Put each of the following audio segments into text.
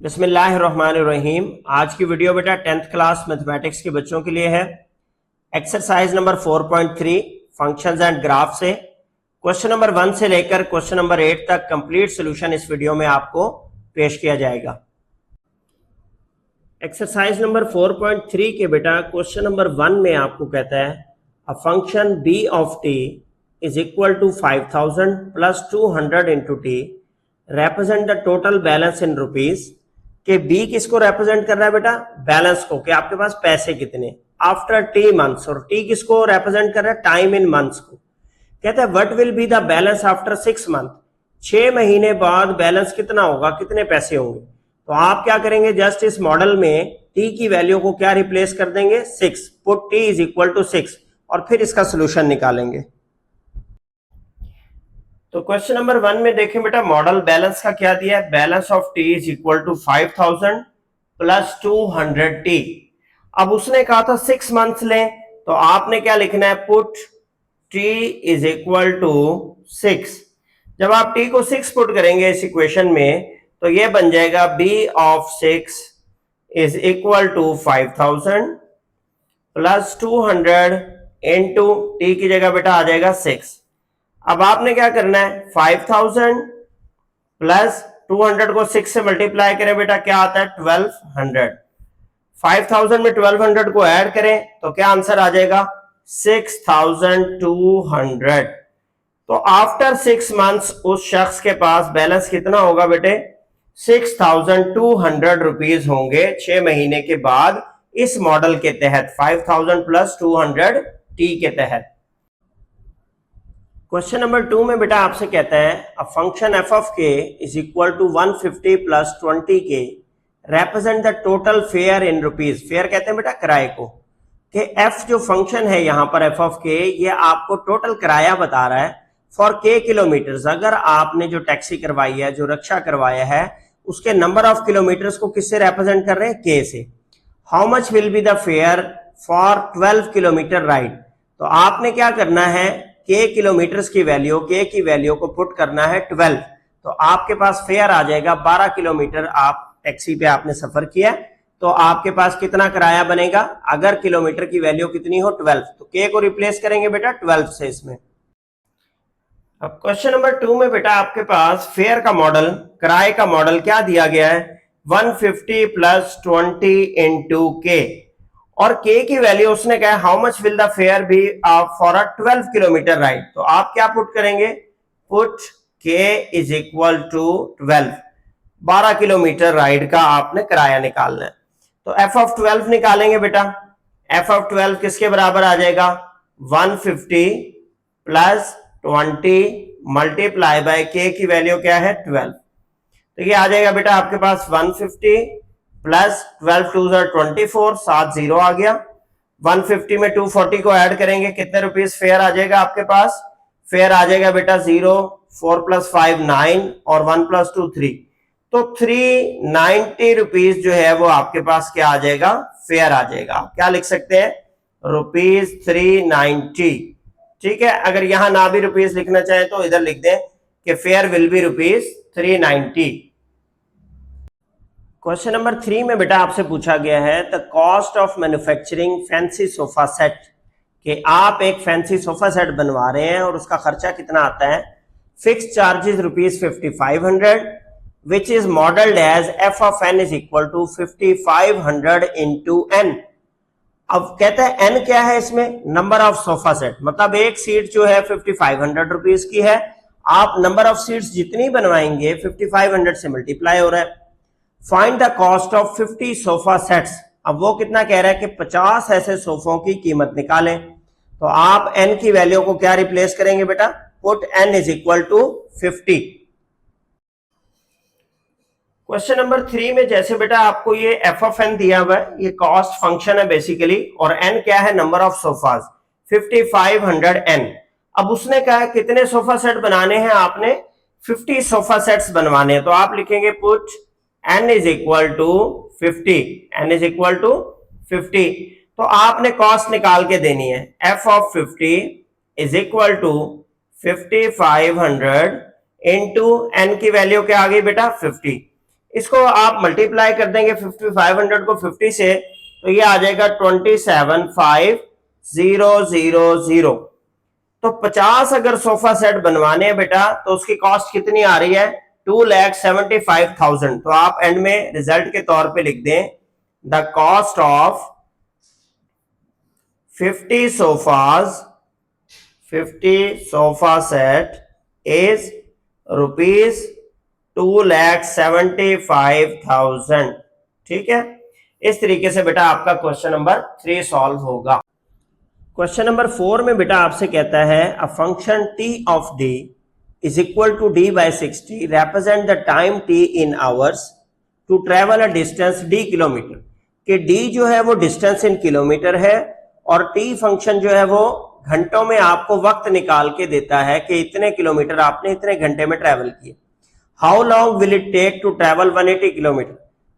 बिस्मिल्लाहिर्रहमानिर्रहीम। आज की वीडियो बेटा 10th क्लास मैथमेटिक्स के बच्चों के लिए है। Exercise number 4.3 functions and graph से क्वेश्चन नंबर 1 से लेकर क्वेश्चन नंबर 8 तक कंप्लीट सॉल्यूशन इस वीडियो में आपको पेश किया जाएगा। एक्सरसाइज नंबर 4.3 के बेटा क्वेश्चन नंबर 1 में आपको कहता है a function b of t is equal to 5000 plus 200 into T represent the total balance in rupees कि बी किसको रिप्रेजेंट कर रहा है बेटा? बैलेंस को, कि आपके पास पैसे कितने आफ्टर टी मंथ्स, और टी किसको रिप्रेजेंट कर रहा है? टाइम इन मंथ्स को। कहते हैं what will be the balance after 6 month, 6 महीने बाद बैलेंस कितना होगा, कितने पैसे होंगे। तो आप क्या करेंगे, जस्ट इस मॉडल में टी की वैल्यू को क्या रिप्लेस कर देंगे? 6, put T is equal to 6 और फिर इसका सोल्यूशन निकालेंगे। तो क्वेश्चन नंबर 1 में देखें बेटा, मॉडल बैलेंस का क्या दिया है? Balance of T is equal to 5000 plus 200 T. अब उसने कहा था 6 मंथ्स लें, तो आपने क्या लिखना है? Put T is equal to 6। जब आप टी को 6 पुट करेंगे इस इक्वेशन में, तो ये बन जाएगा B of 6 is equal to 5000 plus 200 into T की जगह बेटा आ जाएगा 6। अब आपने क्या करना है? 5000 प्लस 200 को 6 से मल्टीप्लाई करें बेटा, क्या आता है? 1200। 5000 में 1200 को ऐड करें तो क्या आंसर आ जाएगा? 6200। तो आफ्टर 6 मंथ्स उस शख्स के पास बैलेंस कितना होगा बेटे? 6200 रुपीज होंगे 6 महीने के बाद इस मॉडल के तहत, 5000 प्लस 200 टी के तहत। क्वेश्चन नंबर 2 में बेटा आपसे कहता है अ फंक्शन एफ ऑफ के इज इक्वल टू 150 प्लस 20 के represent the total fair in rupees. Fair कहते हैं बेटा किराए को, कि एफ जो फंक्शन है यहाँ पर एफ ऑफ के, ये आपको टोटल किराया बता रहा है फॉर के किलोमीटर्स। अगर आपने जो टैक्सी करवाई है, जो रिक्शा करवाया है, उसके नंबर ऑफ किलोमीटर्स को किससे रिप्रेजेंट कर रहे हैं? के से। How much will be the fair for 12 kilometre ride. तो आपने क्या करना है? के किलोमीटर्स की वैल्यू, के की वैल्यू को पुट करना है 12, तो आपके पास फेयर आ जाएगा 12 किलोमीटर आप टैक्सी पे आपने सफर किया, तो आपके पास कितना किराया बनेगा? अगर किलोमीटर की वैल्यू कितनी हो? 12, तो के को रिप्लेस करेंगे बेटा 12 से इसमें। अब क्वेश्चन नंबर 2 में बेटा आपके पास फेयर का मॉडल, किराए का मॉडल क्या दिया गया है? 150 प्लस 20 इंटू के, और के की वैल्यू उसने कहा how much will the fare be for a 12 kilometre ride. तो आप क्या पुट करेंगे? Put K is equal to 12, 12 kilometre ride का आपने किराया निकालना है। तो एफ ऑफ 12 निकालेंगे बेटा। एफ ऑफ 12 किसके बराबर आ जाएगा? 150 प्लस 20 मल्टीप्लाई बाय के की वैल्यू क्या है? 12। तो ये आ जाएगा बेटा आपके पास 150 प्लस 12 टू 24, 7 जीरो आ गया। 150 में 240 को ऐड करेंगे, कितने रुपीस फेयर आ जाएगा आपके पास? फेयर आ जाएगा बेटा 0, 4 प्लस 5 9 और 1 प्लस 2 3, तो 390 रुपीज जो है वो आपके पास क्या आ जाएगा? फेयर आ जाएगा। क्या लिख सकते हैं? रुपीज 390। ठीक है, अगर यहां ना भी रुपीज लिखना चाहे तो इधर लिख दें कि fair will be rupees 390। Question number 3 में बेटा आपसे पूछा गया है the cost of manufacturing fancy sofa set, कि आप एक फैंसी सोफा सेट बनवा रहे हैं और उसका खर्चा कितना आता है? Fix charges rupees 5500 which is modelled as F of N is equal to 5500 into N. अब कहते हैं एन क्या है इसमें? नंबर ऑफ सोफा सेट, मतलब एक सीट जो है 5500 रुपीज की है, आप नंबर ऑफ सीट्स जितनी बनवाएंगे 5500 से मल्टीप्लाई हो रहा है। Find the cost of 50 sofa sets. अब वो कितना कह रहा है कि 50 ऐसे सोफों की कीमत निकालें, तो आप n की वैल्यू को क्या रिप्लेस करेंगे बेटा? Put n is equal to 50। Question number 3 में जैसे बेटा आपको ये एफ ऑफ एन दिया हुआ है, ये कॉस्ट फंक्शन है बेसिकली, और n क्या है? Number of sofas 5500 n। अब उसने कहा कितने सोफा सेट बनाने हैं? आपने 50 सोफा सेट्स बनवाने हैं, तो आप लिखेंगे put n is equal to 50, n is equal to 50। तो आपने कॉस्ट निकाल के देनी है। f of 50 is equal to 5500 into n की वैल्यू क्या आ गई बेटा? 50। इसको आप मल्टीप्लाई कर देंगे 5500 को 50 से, तो ये आ जाएगा 275000। तो 50 अगर सोफा सेट बनवाने हैं बेटा तो उसकी कॉस्ट कितनी आ रही है? 2,75,000। तो आप एंड में रिजल्ट के तौर पे लिख दें the cost of 50 sofa set is ₹2,75,000। ठीक है, इस तरीके से बेटा आपका क्वेश्चन नंबर 3 सॉल्व होगा। क्वेश्चन नंबर 4 में बेटा आपसे कहता है a function t of d is equal to d/60 represent the time t in hours to travel a distance d kilometre. कि d जो है वो डिस्टेंस इन किलोमीटर है और t फंक्शन जो है वो घंटों में आपको वक्त निकाल के देता है कि इतने किलोमीटर आपने इतने घंटे में ट्रेवल किए। How long will it take to travel 180 kilometre.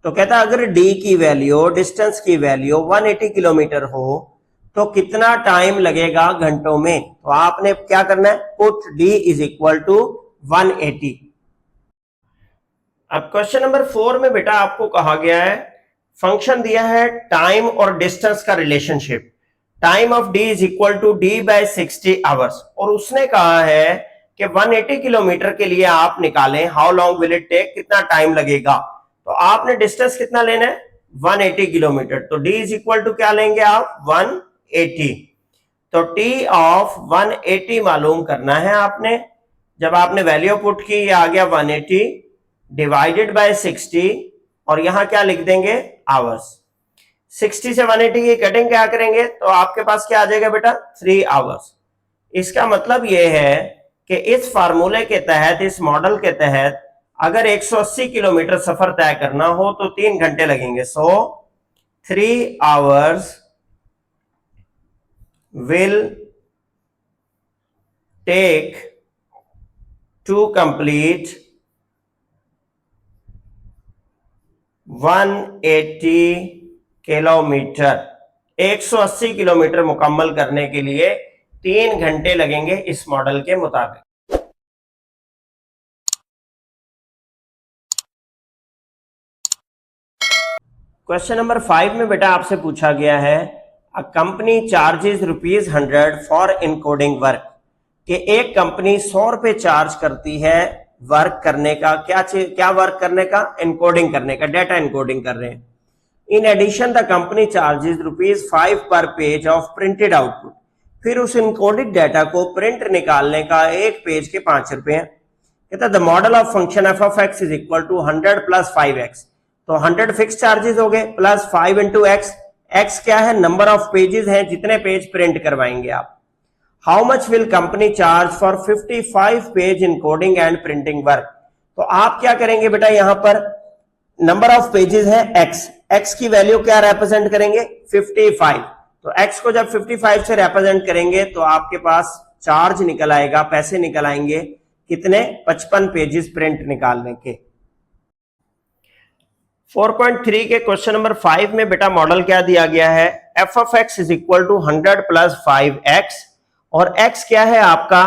तो कहता है अगर d की वैल्यू, डिस्टेंस की वैल्यू 180 किलोमीटर हो तो कितना टाइम लगेगा घंटों में। तो आपने क्या करना है, put d is equal to 180। अब क्वेश्चन नंबर 4 में बेटा आपको कहा गया है, फंक्शन दिया है टाइम और डिस्टेंस का relationship, time of d is equal to d/60 hours, और उसने कहा है कि 180 किलोमीटर के लिए आप निकालें how long will it take, कितना टाइम लगेगा। तो आपने डिस्टेंस कितना लेना है, 180 किलोमीटर। तो d इज इक्वल टू क्या लेंगे आप, 180। तो t ऑफ 180 मालूम करना है आपने। जब आपने वैल्यू पुट की, ये आ गया 180 डिवाइडेड बाय 60, और यहां क्या लिख देंगे, आवर्स। 60 से 180 की कटिंग क्या करेंगे तो आपके पास क्या आ जाएगा बेटा, 3 आवर्स। इसका मतलब यह है कि इस फार्मूले के तहत, इस मॉडल के तहत अगर 180 किलोमीटर सफर तय करना हो तो 3 घंटे लगेंगे। सो 3 hours will take to complete 180 kilometre. 180 kilometre मुकम्मल करने के लिए 3 घंटे लगेंगे इस मॉडल के मुताबिक। क्वेश्चन नंबर 5 में बेटा आपसे पूछा गया है a company charges ₹100 for encoding work. कि एक कंपनी 100 रुपए चार्ज करती है वर्क करने का। क्या वर्क करने का, इनकोडिंग करने का, डेटा इनकोडिंग कर रहे हैं। In addition the company charges ₹5 per page of printed output. फिर उस इनकोडेड डाटा को प्रिंट निकालने का एक पेज के 5 रुपए हैं। कहता the model of function F of X is equal to 100 plus 5x। तो 100 फिक्स चार्जेस हो गए प्लस 5 इंटू एक्स। एक्स क्या है, नंबर ऑफ पेजेस हैं, जितने पेज प्रिंट करवाएंगे आप। How much will company charge for 55 page encoding and printing work. तो आप क्या करेंगे बेटा, यहां पर नंबर ऑफ पेजेस है एक्स, एक्स की वैल्यू क्या रिप्रेजेंट करेंगे, 55। तो एक्स को जब 55 से रिप्रेजेंट करेंगे तो आपके पास चार्ज निकल आएगा, पैसे निकल आएंगे कितने, 55 पेजेस प्रिंट निकालने के। 4.3 के क्वेश्चन नंबर 5 में बेटा मॉडल क्या दिया गया है, F of X is equal to 100 plus 5x, और x क्या है आपका,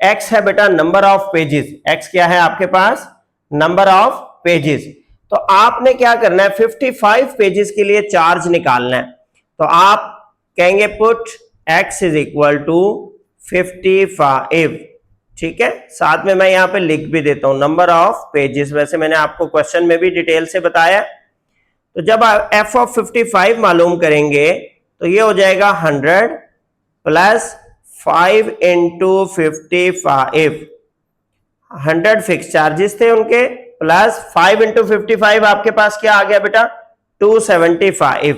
x है बेटा नंबर ऑफ पेजेस। x क्या है आपके पास, नंबर ऑफ पेजेस। तो आपने क्या करना है, 55 पेजेस के लिए चार्ज निकालना है। तो आप कहेंगे put x is equal to 55। ठीक है, साथ में मैं यहां पे लिख भी देता हूं नंबर ऑफ पेजेस। वैसे मैंने आपको क्वेश्चन में भी डिटेल से बताया। तो जब आप f ऑफ 55 मालूम करेंगे तो ये हो जाएगा 100 प्लस 5 इंटू 55। 100 फिक्स चार्जेस थे उनके, प्लस 5 इंटू 55 आपके पास क्या आ गया बेटा, 275।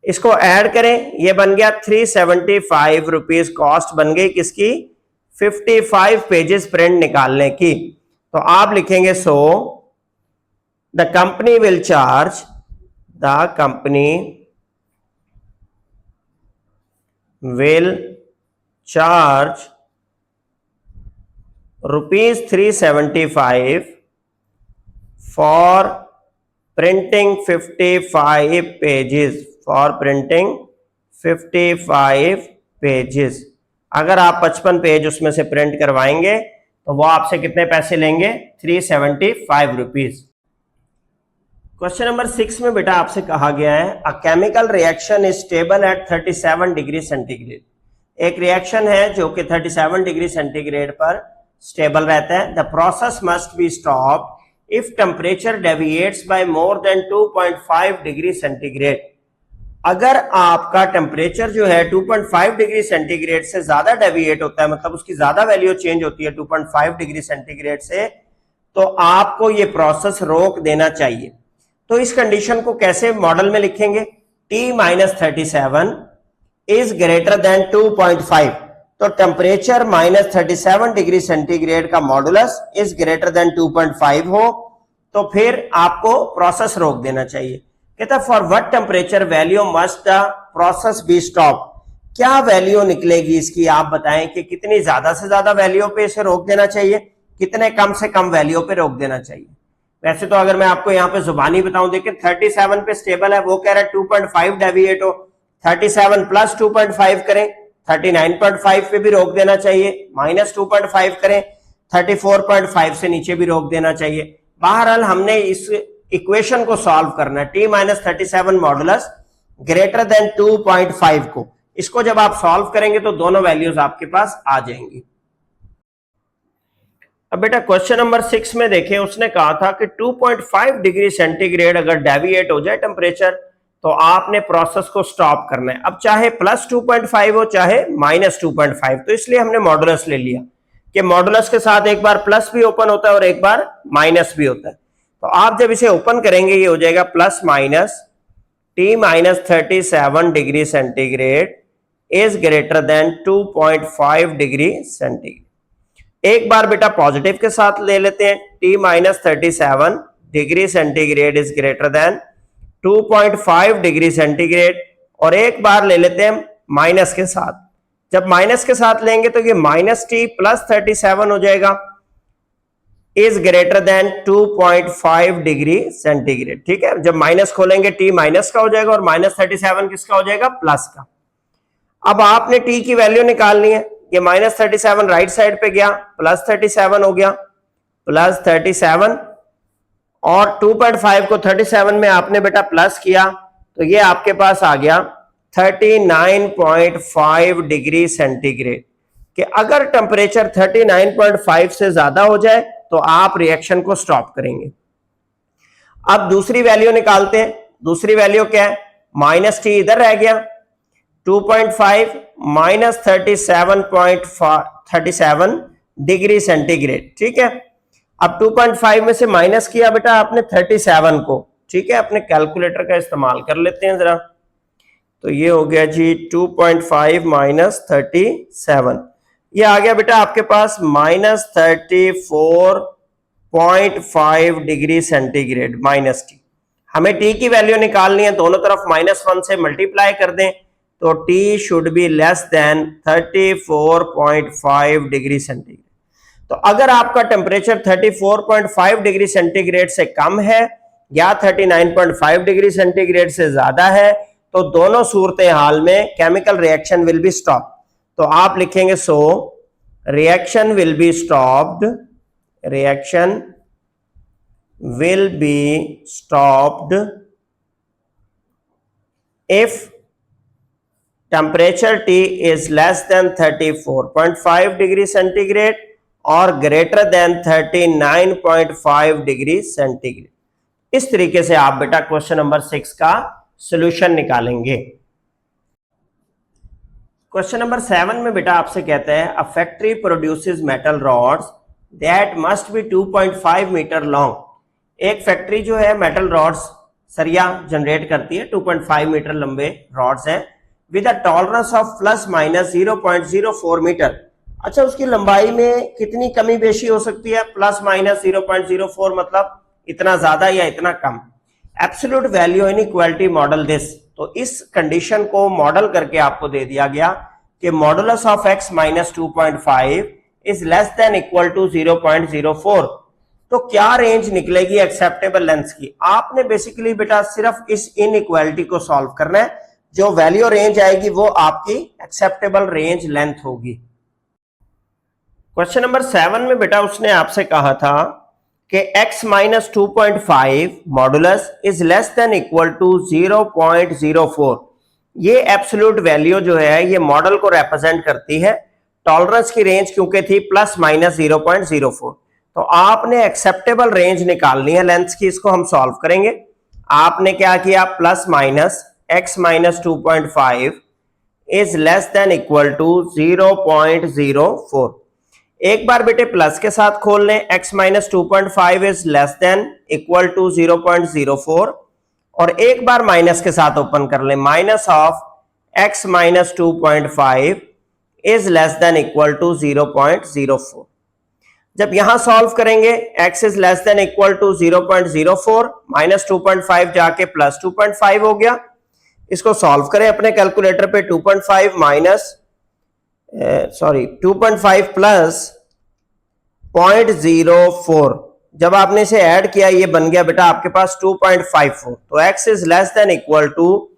इसको ऐड करें, ये बन गया 375 रुपीज कॉस्ट बन गई किसकी, 55 पेजेस प्रिंट निकालने की। तो आप लिखेंगे so the company will charge, the company will charge ₹375 for printing 55 pages, for printing 55 pages. अगर आप 55 पेज उसमें से प्रिंट करवाएंगे तो वो आपसे कितने पैसे लेंगे, 375 रुपीज। क्वेश्चन नंबर 6 में बेटा आपसे कहा गया है a chemical reaction is stable at 37 degree centigrade. एक रिएक्शन है जो कि 37 डिग्री सेंटीग्रेड पर स्टेबल रहता है। The process must be stopped if temperature deviates by more than 2.5 degree centigrade. अगर आपका टेम्परेचर जो है 2.5 डिग्री सेंटीग्रेड से ज्यादा डेविएट होता है, मतलब उसकी ज्यादा वैल्यू चेंज होती है 2.5 डिग्री सेंटीग्रेड से, तो आपको ये प्रोसेस रोक देना चाहिए। तो इस कंडीशन को कैसे मॉडल में लिखेंगे? T-37 इज ग्रेटर देन 2.5, तो टेम्परेचर -37 डिग्री सेंटीग्रेड का मॉडुलस इज ग्रेटर देन 2.5 हो तो फिर आपको प्रोसेस रोक देना चाहिए। कहता for what temperature value must the process be stop. क्या वैल्यू निकलेगी इसकी, आप बताएं कि कितनी ज्यादा से ज्यादा वैल्यू पे इसे रोक देना चाहिए, कितने कम से कम वैल्यू पे रोक देना चाहिए। वैसे तो अगर मैं आपको यहाँ पे जुबानी बताऊं, देखिए 37 पे स्टेबल है, वो कह रहा है 2.5 डेविएट हो, 37 प्लस 2.5 करें 39.5 पे भी रोक देना चाहिए, -2.5 करें 34.5 से नीचे भी रोक देना चाहिए। बहरहाल हमने इस इक्वेशन को सॉल्व करना है, T-37 मॉडुलस ग्रेटर देन 2.5 को। इसको जब आप सॉल्व करेंगे तो दोनों वैल्यूज आपके पास आ जाएंगी। अब बेटा क्वेश्चन नंबर 6 में देखें, उसने कहा था कि 2.5 डिग्री सेंटीग्रेड अगर डेविएट हो जाए टेम्परेचर तो आपने प्रोसेस को स्टॉप करना है। अब चाहे +2.5 हो चाहे -2.5, तो इसलिए हमने मॉडुलस ले लिया कि मॉडुलस के साथ एक बार प्लस भी ओपन होता है और एक बार माइनस भी होता है। तो आप जब इसे ओपन करेंगे ये हो जाएगा plus minus T-37 degree centigrade is greater than 2.5 degree centigrade. एक बार बेटा पॉजिटिव के साथ ले लेते हैं, T-37 degree centigrade is greater than 2.5 degree centigrade, और एक बार ले लेते हैं माइनस के साथ। जब माइनस के साथ लेंगे तो ये -T + 37 हो जाएगा is greater than 2.5 degree centigrade. ठीक है, जब माइनस खोलेंगे T माइनस का हो जाएगा और -37 किसका हो जाएगा? प्लस का। अब आपने T की वैल्यू निकालनी है, ये -37 राइट साइड पे गया, +37 हो गया, +37 और 2.5 को 37 में आपने बेटा प्लस किया तो ये आपके पास आ गया 39.5 डिग्री सेंटीग्रेड। कि अगर टेम्परेचर 39.5 से ज्यादा हो जाए तो आप रिएक्शन को स्टॉप करेंगे। अब दूसरी वैल्यू निकालते हैं। दूसरी वैल्यू क्या है? -T इधर रह गया, 2.5 -37.37 डिग्री सेंटीग्रेड। ठीक है, अब 2.5 में से माइनस किया बेटा आपने 37 को। ठीक है, अपने कैलकुलेटर का इस्तेमाल कर लेते हैं जरा, तो ये हो गया जी 2.5 - 37, ये आ गया बेटा आपके पास -34.5 डिग्री सेंटीग्रेड -T। हमें T की वैल्यू निकालनी है, दोनों तरफ -1 से मल्टीप्लाई कर दें तो T should be less than 34.5 degree centigrade. तो अगर आपका टेम्परेचर 34.5 डिग्री सेंटीग्रेड से कम है या 39.5 डिग्री सेंटीग्रेड से ज्यादा है तो दोनों सूरत हाल में chemical reaction will be stop. तो आप लिखेंगे so reaction will be stopped, reaction will be stopped if temperature T is less than 34.5 degree centigrade और ग्रेटर देन 39.5 डिग्री सेंटीग्रेड। इस तरीके से आप बेटा क्वेश्चन नंबर 6 का सॉल्यूशन निकालेंगे। क्वेश्चन नंबर 7 में बेटा आपसे कहते हैं a factory produces metal rods that must be 2.5 metre long. एक फैक्ट्री जो है मेटल रॉड्स सरिया जनरेट करती है, 2.5 मीटर लंबे रॉड्स हैं, with a tolerance of ±0.04 metre. अच्छा, उसकी लंबाई में कितनी कमी बेशी हो सकती है? ±0.04 मतलब इतना ज्यादा या इतना कम। Absolute value inequality model this. तो इस कंडीशन को मॉडल करके आपको दे दिया गया कि modulus of x - 2.5 is less than equal to 0.04। तो क्या रेंज निकलेगी एक्सेप्टेबल लेंथ की? आपने बेसिकली बेटा सिर्फ इस इनइक्वालिटी को सॉल्व करना है, जो वैल्यू रेंज आएगी वो आपकी एक्सेप्टेबल रेंज लेंथ होगी। क्वेश्चन नंबर 7 में बेटा उसने आपसे कहा था कि x minus 2.5 modulus is less than equal to 0.04। ये एब्सोल्यूट वैल्यू जो है ये मॉडल को रिप्रेजेंट करती है। टॉलरेंस की रेंज क्योंकि थी प्लस माइनस 0.04, तो आपने एक्सेप्टेबल रेंज निकालनी है लेंथ की। इसको हम सॉल्व करेंगे। आपने क्या किया, plus minus x minus 2.5 is less than equal to 0.04। एक बार बेटे प्लस के साथ खोल लें, x minus 2.5 is less than equal to 0.04, और एक बार माइनस के साथ ओपन कर लें, minus of x minus 2.5 is less than equal to 0.04। जब यहां सॉल्व करेंगे x is less than equal to 0.04, minus 2.5 जाके प्लस 2.5 हो गया। इसको सॉल्व करें अपने कैलकुलेटर पे। 2.5 माइनस 2.5 प्लस 0.04, जब आपने इसे ऐड किया ये बन गया बेटा आपके पास 2.54। तो x is less than equal to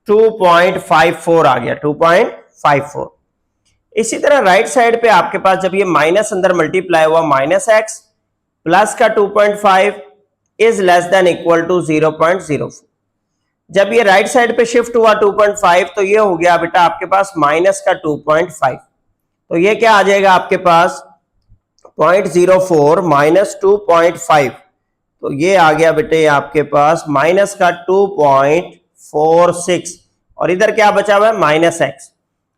2.54 आ गया, 2.54। इसी तरह राइट साइड पे आपके पास जब ये माइनस अंदर मल्टीप्लाई हुआ, माइनस x प्लस का 2.5 is less than equal to 0.04। जब ये राइट साइड पे शिफ्ट हुआ 2.5, तो ये हो गया बेटा आपके पास माइनस का 2.5। तो ये क्या आ जाएगा आपके पास 0.04 माइनस 2.5, तो ये आ गया बेटे आपके पास माइनस का 2.46, और इधर क्या बचा हुआ है माइनस x।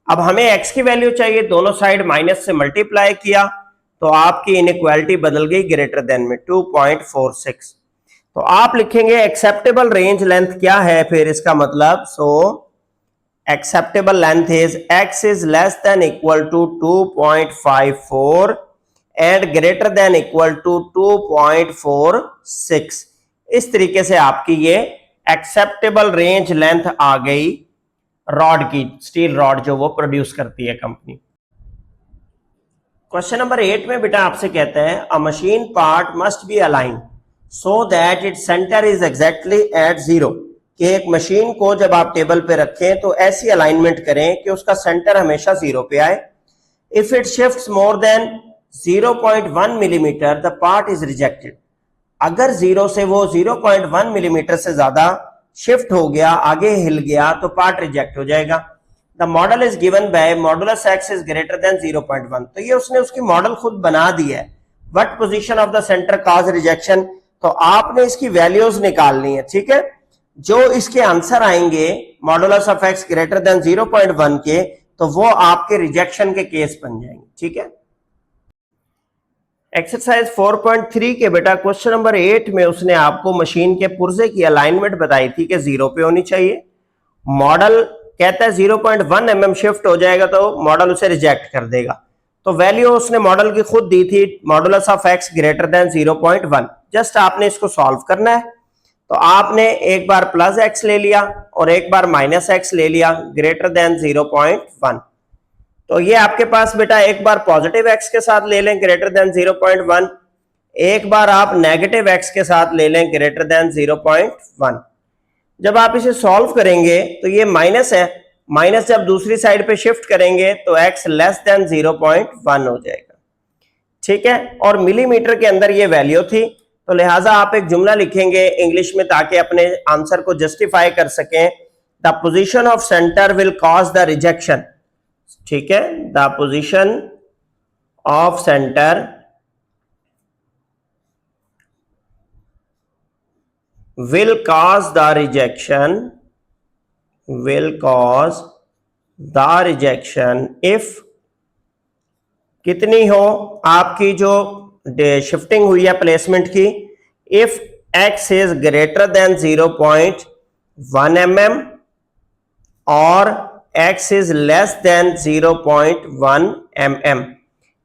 अब हमें x की वैल्यू चाहिए, दोनों साइड माइनस से मल्टीप्लाई किया तो आपकी इनइक्वालिटी बदल गई ग्रेटर देन में 2.46। तो आप लिखेंगे एक्सेप्टेबल रेंज लेंथ क्या है, फिर इसका मतलब acceptable length is x is less than equal to 2.54 and greater than equal to 2.46। इस तरीके से आपकी ये एक्सेप्टेबल रेंज लेंथ आ गई रॉड की, स्टील रॉड जो वो प्रोड्यूस करती है कंपनी। क्वेश्चन नंबर 8 में बेटा आपसे कहते हैं अ machine part must be align so that it centre is exactly at 0, कि एक मशीन को जब आप टेबल पे रखें तो ऐसी अलाइनमेंट करें कि उसका सेंटर हमेशा 0 पे आए। If it shifts more than 0.1 millimetre the part is rejected. अगर 0 से वो 0.1 मिलीमीटर से ज्यादा शिफ्ट हो गया, आगे हिल गया, तो पार्ट रिजेक्ट हो जाएगा। The model is given by modulus x is greater than 0.1। तो ये उसने उसकी मॉडल खुद बना दी है। What position of the centre cause rejection, तो आपने इसकी वैल्यूज निकालनी है, ठीक है। जो इसके आंसर आएंगे modulus of x greater than 0.1 के, तो वो आपके रिजेक्शन के केस बन जाएंगे, ठीक है। एक्सरसाइज 4.3 के बेटा क्वेश्चन नंबर 8 में उसने आपको मशीन के पुर्जे की अलाइनमेंट बताई थी कि 0 पे होनी चाहिए। मॉडल कहता है 0.1 mm शिफ्ट हो जाएगा तो मॉडल उसे रिजेक्ट कर देगा। तो वैल्यू उसने मॉडल की खुद दी थी, modulus of x greater than 0.1। Just आपने इसको सॉल्व करना है। तो आपने एक बार प्लस x ले लिया और एक बार माइनस x ले लिया ग्रेटर देन 0.1। तो ये आपके पास बेटा एक बार पॉजिटिव x के साथ ले लें ग्रेटर देन 0.1, एक बार आप नेगेटिव x के साथ ले लें ग्रेटर देन 0.1। जब आप इसे सॉल्व करेंगे तो ये माइनस है, माइनस जब दूसरी साइड पे शिफ्ट करेंगे तो x लेस देन 0.1 हो जाएगा, ठीक है। और मिलीमीटर के अंदर ये वैल्यू थी, तो लिहाजा आप एक जुमला लिखेंगे इंग्लिश में ताकि अपने आंसर को जस्टिफाई कर सकें। The position of centre will cause the rejection, ठीक है। The position of centre will cause the rejection if कितनी हो आपकी जो शिफ्टिंग हुई है प्लेसमेंट की, if x is greater than 0.1 mm और x is less than 0.1 mm।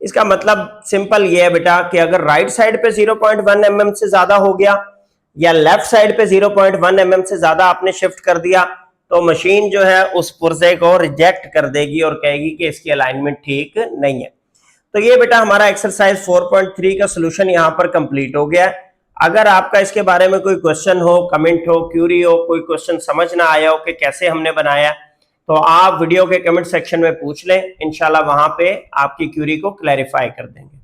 इसका मतलब सिंपल ये है बेटा कि अगर राइट साइड पे 0.1 mm से ज्यादा हो गया या लेफ्ट साइड पे 0.1 mm से ज्यादा आपने शिफ्ट कर दिया, तो मशीन जो है उस पुर्जे को रिजेक्ट कर देगी और कहेगी कि इसकी अलाइनमेंट ठीक नहीं है। तो ये बेटा हमारा एक्सरसाइज 4.3 का सॉल्यूशन यहाँ पर कंप्लीट हो गया। अगर आपका इसके बारे में कोई क्वेश्चन हो, कमेंट हो, क्यूरी हो, कोई क्वेश्चन समझ ना आया हो कि कैसे हमने बनाया, तो आप वीडियो के कमेंट सेक्शन में पूछ लें, इंशाल्लाह वहां पे आपकी क्यूरी को क्लैरिफाई कर देंगे।